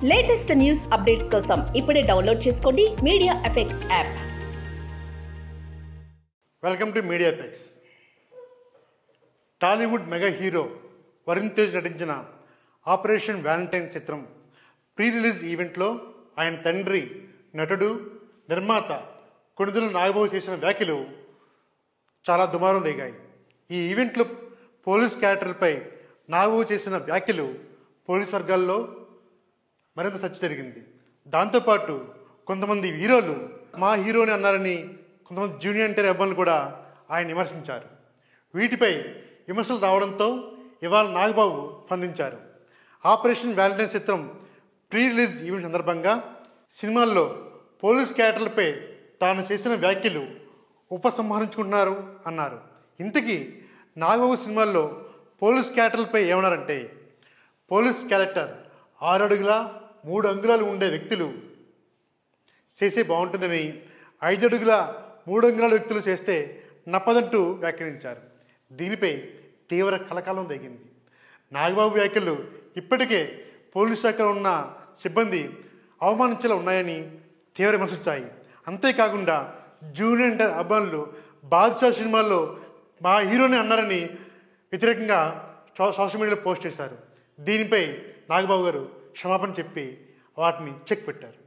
Latest news updates కోసం ఇప్పుడే download చేసుకోండి media effects app. Welcome to media effects. Tollywood mega hero Varun Tej నటించిన operation Valentine చిత్రం ప్రీ రిలీజ్ ఈవెంట్లో ఆయన తండ్రి, నటుడు, నిర్మాత కొణిదెల నాగబాబు చేసిన వ్యాఖ్యలు చాలా దుమారం రేగాయి. ఈ ఈవెంట్లో పోలీస్ క్యారెక్టర్లపై నాగబాబు చేసిన వ్యాఖ్యలు పోలీస్ వర్గాల్లో మరింత చర్చ జరిగింది. దాంతోపాటు కొంతమంది హీరోలు మా హీరోని అన్నారని కొంతమంది జూనియర్ ఎన్టీఆర్ అబ్బాయిలు కూడా ఆయన విమర్శించారు. వీటిపై విమర్శలు రావడంతో ఇవాళ నాగబాబు స్పందించారు. ఆపరేషన్ వ్యాలంటైన్ చిత్రం ప్రీ రిలీజ్ ఈవెంట్ సందర్భంగా సినిమాల్లో పోలీస్ క్యారెక్టర్లపై తాను చేసిన వ్యాఖ్యలు ఉపసంహరించుకుంటున్నారు అన్నారు. ఇంతకీ నాగబాబు సినిమాల్లో పోలీస్ క్యారెక్టర్లపై ఏమన్నారంటే, పోలీస్ క్యారెక్టర్ 6 అడుగుల 3 అంగుళాలు ఉండే వ్యక్తులు చేసే బాగుంటుందని, 5 అడుగుల 3 అంగుళాల వ్యక్తులు చేస్తే నప్పదంటూ వ్యాఖ్యానించారు. దీనిపై తీవ్ర కలకాలం రేగింది. నాగబాబు వ్యాఖ్యలు ఇప్పటికే పోలీసు శాఖలో ఉన్న సిబ్బంది అవమానించేలా ఉన్నాయని తీవ్ర విమర్శించాయి. అంతేకాకుండా జూనియర్ ఎన్టీఆర్ అభిమానులు బాద్షా సినిమాల్లో మా హీరోని అన్నారని వ్యతిరేకంగా సోషల్ మీడియాలో పోస్ట్ చేశారు. దీనిపై నాగబాబు గారు క్షమాపణ చెప్పి వాటిని చెక్ పెట్టారు.